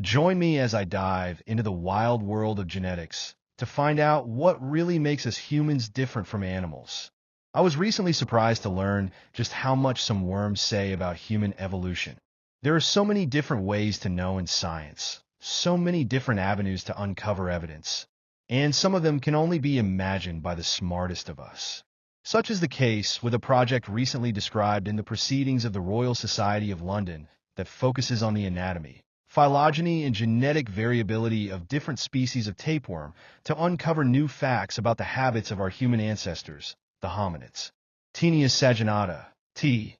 Join me as I dive into the wild world of genetics to find out what really makes us humans different from animals. I was recently surprised to learn just how much some worms say about human evolution. There are so many different ways to know in science, so many different avenues to uncover evidence, and some of them can only be imagined by the smartest of us. Such is the case with a project recently described in the Proceedings of the Royal Society of London that focuses on the anatomy, phylogeny, and genetic variability of different species of tapeworm to uncover new facts about the habits of our human ancestors, the hominids. Taenia saginata, T.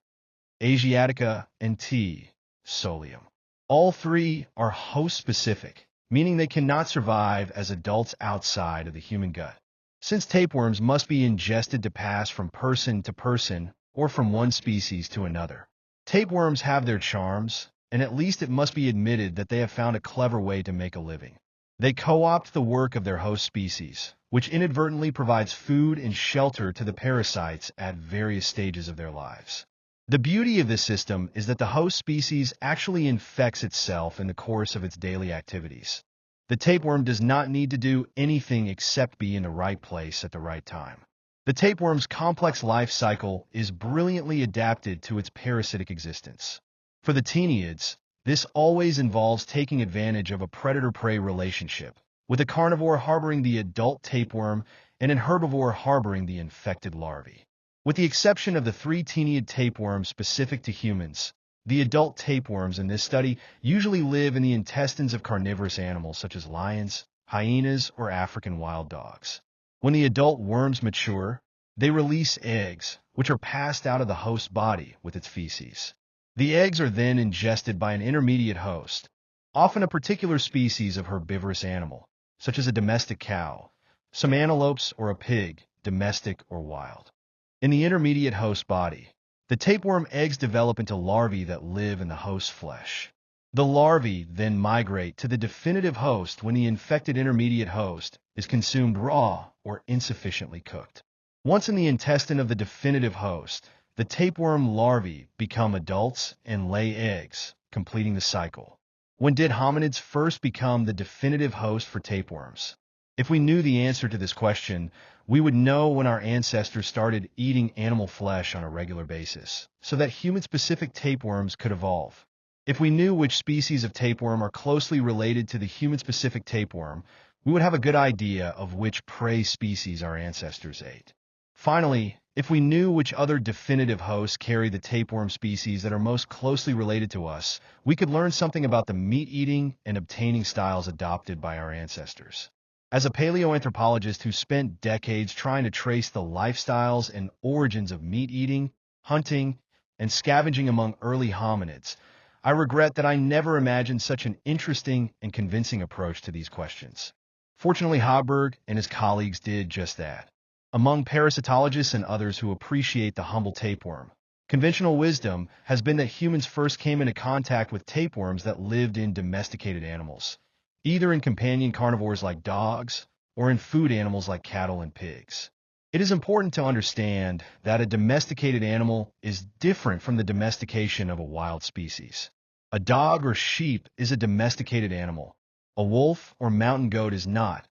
Asiatica, and T. solium. All three are host-specific, meaning they cannot survive as adults outside of the human gut. Since tapeworms must be ingested to pass from person to person or from one species to another, tapeworms have their charms, and at least it must be admitted that they have found a clever way to make a living. They co-opt the work of their host species, which inadvertently provides food and shelter to the parasites at various stages of their lives. The beauty of this system is that the host species actually infects itself in the course of its daily activities. The tapeworm does not need to do anything except be in the right place at the right time. The tapeworm's complex life cycle is brilliantly adapted to its parasitic existence. For the Taeniids, this always involves taking advantage of a predator-prey relationship, with a carnivore harboring the adult tapeworm and an herbivore harboring the infected larvae. With the exception of the three Taeniid tapeworms specific to humans, the adult tapeworms in this study usually live in the intestines of carnivorous animals such as lions, hyenas, or African wild dogs. When the adult worms mature, they release eggs, which are passed out of the host body with its feces. The eggs are then ingested by an intermediate host, often a particular species of herbivorous animal, such as a domestic cow, some antelopes, or a pig, domestic or wild. In the intermediate host body, the tapeworm eggs develop into larvae that live in the host's flesh. The larvae then migrate to the definitive host when the infected intermediate host is consumed raw or insufficiently cooked. Once in the intestine of the definitive host, the tapeworm larvae become adults and lay eggs, completing the cycle. When did hominids first become the definitive host for tapeworms? If we knew the answer to this question, we would know when our ancestors started eating animal flesh on a regular basis, so that human-specific tapeworms could evolve. If we knew which species of tapeworm are closely related to the human-specific tapeworm, we would have a good idea of which prey species our ancestors ate. Finally, if we knew which other definitive hosts carry the tapeworm species that are most closely related to us, we could learn something about the meat-eating and obtaining styles adopted by our ancestors. As a paleoanthropologist who spent decades trying to trace the lifestyles and origins of meat-eating, hunting, and scavenging among early hominids, I regret that I never imagined such an interesting and convincing approach to these questions. Fortunately, Haberg and his colleagues did just that. Among parasitologists and others who appreciate the humble tapeworm, conventional wisdom has been that humans first came into contact with tapeworms that lived in domesticated animals, either in companion carnivores like dogs or in food animals like cattle and pigs. It is important to understand that a domesticated animal is different from the domestication of a wild species. A dog or sheep is a domesticated animal. A wolf or mountain goat is not,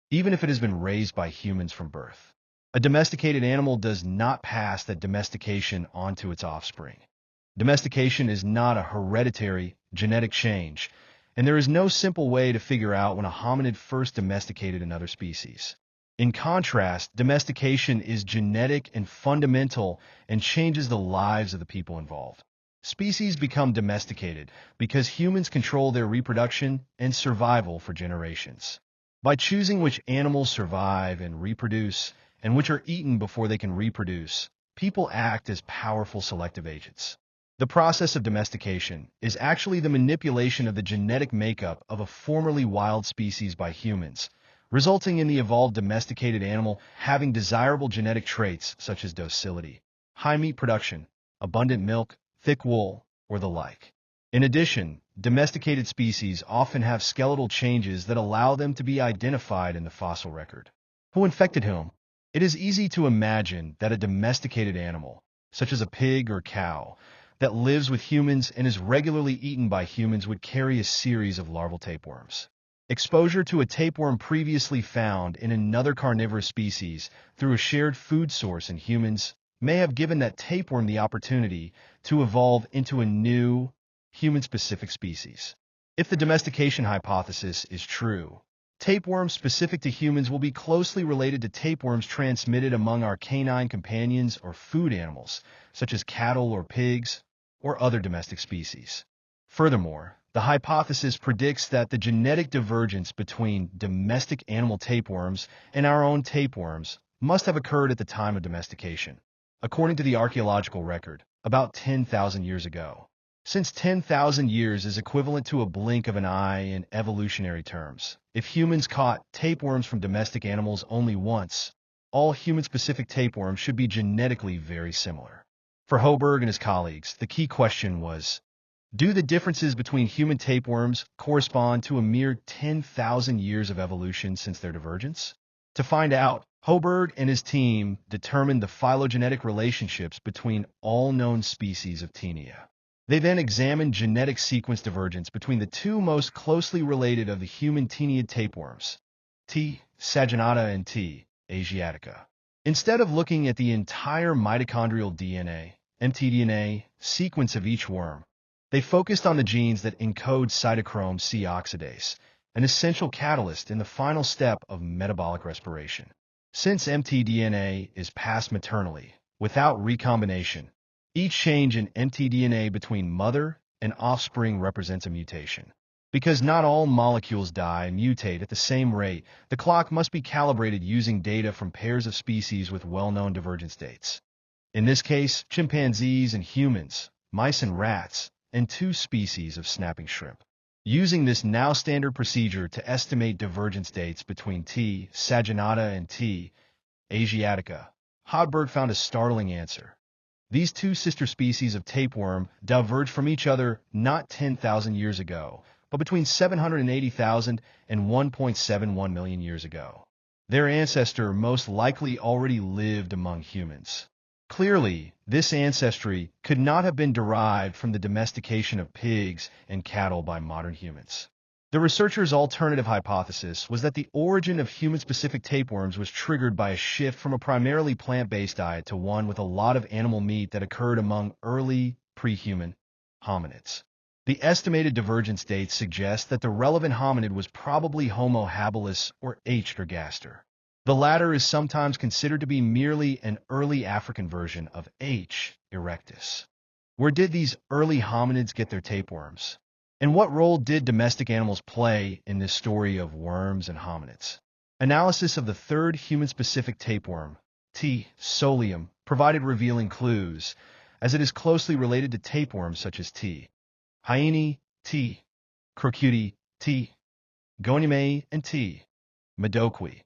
even if it has been raised by humans from birth. A domesticated animal does not pass that domestication onto its offspring. Domestication is not a hereditary genetic change, and there is no simple way to figure out when a hominid first domesticated another species. In contrast, domestication is genetic and fundamental and changes the lives of the people involved. Species become domesticated because humans control their reproduction and survival for generations. By choosing which animals survive and reproduce, and which are eaten before they can reproduce, people act as powerful selective agents. The process of domestication is actually the manipulation of the genetic makeup of a formerly wild species by humans, resulting in the evolved domesticated animal having desirable genetic traits such as docility, high meat production, abundant milk, thick wool, or the like. In addition, domesticated species often have skeletal changes that allow them to be identified in the fossil record. Who infected whom? It is easy to imagine that a domesticated animal, such as a pig or cow, that lives with humans and is regularly eaten by humans would carry a series of larval tapeworms. Exposure to a tapeworm previously found in another carnivorous species through a shared food source in humans may have given that tapeworm the opportunity to evolve into a new, human-specific species. If the domestication hypothesis is true, tapeworms specific to humans will be closely related to tapeworms transmitted among our canine companions or food animals, such as cattle or pigs, or other domestic species. Furthermore, the hypothesis predicts that the genetic divergence between domestic animal tapeworms and our own tapeworms must have occurred at the time of domestication, according to the archaeological record, about 10,000 years ago. Since 10,000 years is equivalent to a blink of an eye in evolutionary terms, if humans caught tapeworms from domestic animals only once, all human-specific tapeworms should be genetically very similar. For Hoberg and his colleagues, the key question was, do the differences between human tapeworms correspond to a mere 10,000 years of evolution since their divergence? To find out, Hoberg and his team determined the phylogenetic relationships between all known species of Taenia. They then examined genetic sequence divergence between the two most closely related of the human Taeniid tapeworms, T. saginata and T. asiatica. Instead of looking at the entire mitochondrial DNA, mtDNA, sequence of each worm, they focused on the genes that encode cytochrome C oxidase, an essential catalyst in the final step of metabolic respiration. Since mtDNA is passed maternally, without recombination, each change in mtDNA between mother and offspring represents a mutation. Because not all molecules die and mutate at the same rate, the clock must be calibrated using data from pairs of species with well-known divergence dates. In this case, chimpanzees and humans, mice and rats, and two species of snapping shrimp. Using this now standard procedure to estimate divergence dates between T. saginata and T. asiatica, Hoberg found a startling answer. These two sister species of tapeworm diverged from each other not 10,000 years ago, but between 780,000 and 1.71 million years ago. Their ancestor most likely already lived among humans. Clearly, this ancestry could not have been derived from the domestication of pigs and cattle by modern humans. The researchers' alternative hypothesis was that the origin of human-specific tapeworms was triggered by a shift from a primarily plant-based diet to one with a lot of animal meat that occurred among early pre-human hominids. The estimated divergence dates suggest that the relevant hominid was probably Homo habilis or H. ergaster. The latter is sometimes considered to be merely an early African version of H. erectus. Where did these early hominids get their tapeworms? And what role did domestic animals play in this story of worms and hominids? Analysis of the third human-specific tapeworm, T. solium, provided revealing clues, as it is closely related to tapeworms such as T. hyena, T. crocuti, T. gonimae, and T. medoqui,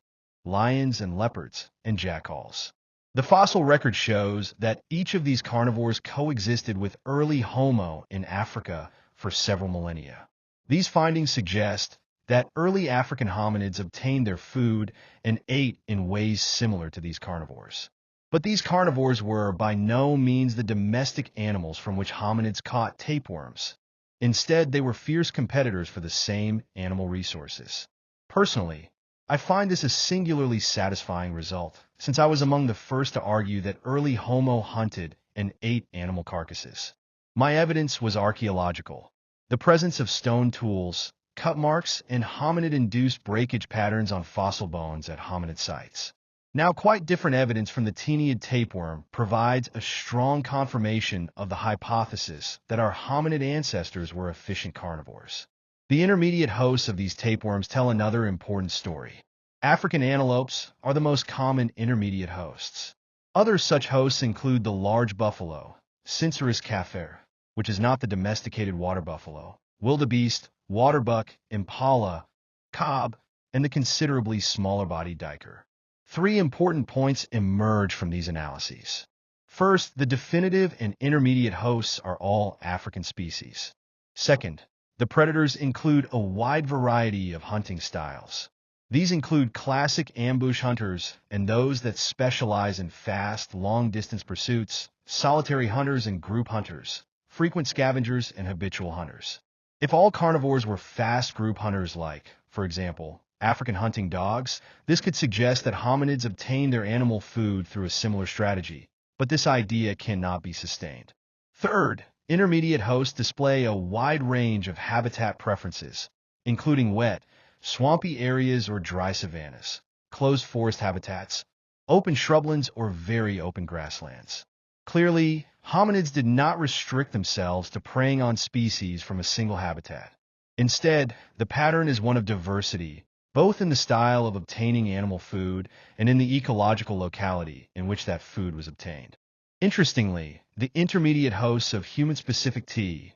lions and leopards, and jackals. The fossil record shows that each of these carnivores coexisted with early Homo in Africa for several millennia. These findings suggest that early African hominids obtained their food and ate in ways similar to these carnivores. But these carnivores were by no means the domestic animals from which hominids caught tapeworms. Instead, they were fierce competitors for the same animal resources. Personally, I find this a singularly satisfying result, since I was among the first to argue that early Homo hunted and ate animal carcasses. My evidence was archaeological. The presence of stone tools, cut marks, and hominid-induced breakage patterns on fossil bones at hominid sites. Now quite different evidence from the Taeniid tapeworm provides a strong confirmation of the hypothesis that our hominid ancestors were efficient carnivores. The intermediate hosts of these tapeworms tell another important story. African antelopes are the most common intermediate hosts. Other such hosts include the large buffalo, Cincerus cafer, which is not the domesticated water buffalo, wildebeest, waterbuck, impala, cob, and the considerably smaller-bodied duiker. Three important points emerge from these analyses. First, the definitive and intermediate hosts are all African species. Second, the predators include a wide variety of hunting styles. These include classic ambush hunters and those that specialize in fast, long-distance pursuits, solitary hunters, and group hunters, frequent scavengers, and habitual hunters. If all carnivores were fast group hunters like, for example, African hunting dogs, this could suggest that hominids obtained their animal food through a similar strategy, but this idea cannot be sustained. Third, intermediate hosts display a wide range of habitat preferences, including wet, swampy areas or dry savannas, closed forest habitats, open shrublands, or very open grasslands. Clearly, hominids did not restrict themselves to preying on species from a single habitat. Instead, the pattern is one of diversity, both in the style of obtaining animal food and in the ecological locality in which that food was obtained. Interestingly, the intermediate hosts of human-specific T,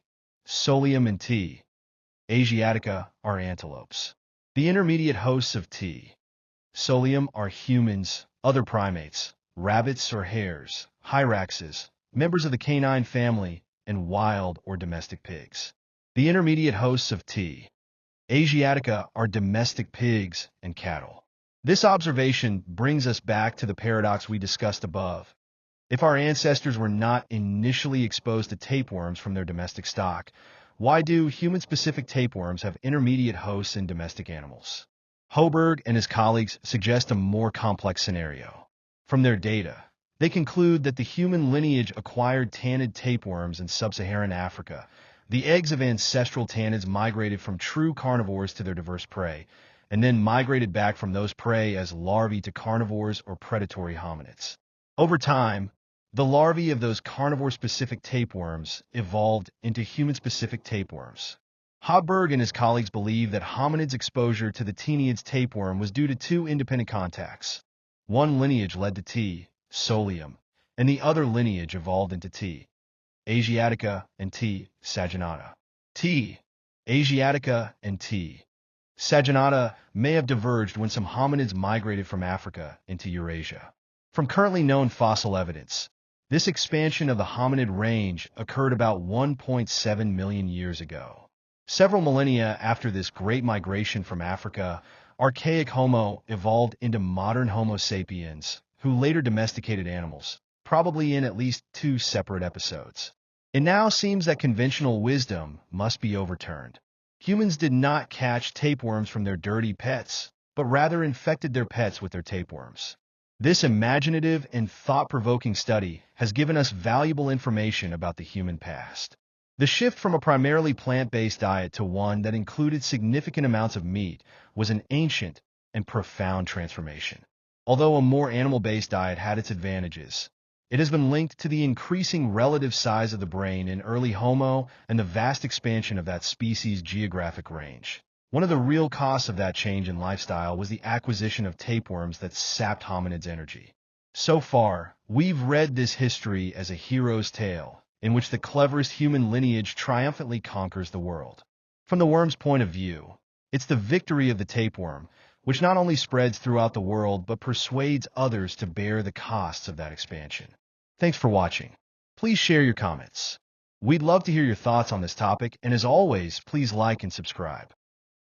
Solium and T. asiatica, are antelopes. The intermediate hosts of T. Solium are humans, other primates, rabbits or hares, hyraxes, members of the canine family, and wild or domestic pigs. The intermediate hosts of T. asiatica are domestic pigs and cattle. This observation brings us back to the paradox we discussed above. If our ancestors were not initially exposed to tapeworms from their domestic stock, why do human-specific tapeworms have intermediate hosts in domestic animals? Hoberg and his colleagues suggest a more complex scenario. From their data, they conclude that the human lineage acquired tannid tapeworms in sub-Saharan Africa. The eggs of ancestral tannids migrated from true carnivores to their diverse prey, and then migrated back from those prey as larvae to carnivores or predatory hominids. Over time, the larvae of those carnivore-specific tapeworms evolved into human-specific tapeworms. Hoberg and his colleagues believe that hominids' exposure to the Teniid's tapeworm was due to two independent contacts. One lineage led to T. solium, and the other lineage evolved into T. asiatica and T. saginata. T. asiatica and T. saginata may have diverged when some hominids migrated from Africa into Eurasia. From currently known fossil evidence, this expansion of the hominid range occurred about 1.7 million years ago. Several millennia after this great migration from Africa, archaic Homo evolved into modern Homo sapiens, who later domesticated animals, probably in at least two separate episodes. It now seems that conventional wisdom must be overturned. Humans did not catch tapeworms from their dirty pets, but rather infected their pets with their tapeworms. This imaginative and thought-provoking study has given us valuable information about the human past. The shift from a primarily plant-based diet to one that included significant amounts of meat was an ancient and profound transformation. Although a more animal-based diet had its advantages, it has been linked to the increasing relative size of the brain in early Homo and the vast expansion of that species' geographic range. One of the real costs of that change in lifestyle was the acquisition of tapeworms that sapped hominids' energy. So far, we've read this history as a hero's tale, in which the cleverest human lineage triumphantly conquers the world. From the worm's point of view, it's the victory of the tapeworm, which not only spreads throughout the world but persuades others to bear the costs of that expansion. Thanks for watching. Please share your comments. We'd love to hear your thoughts on this topic, and as always, please like and subscribe.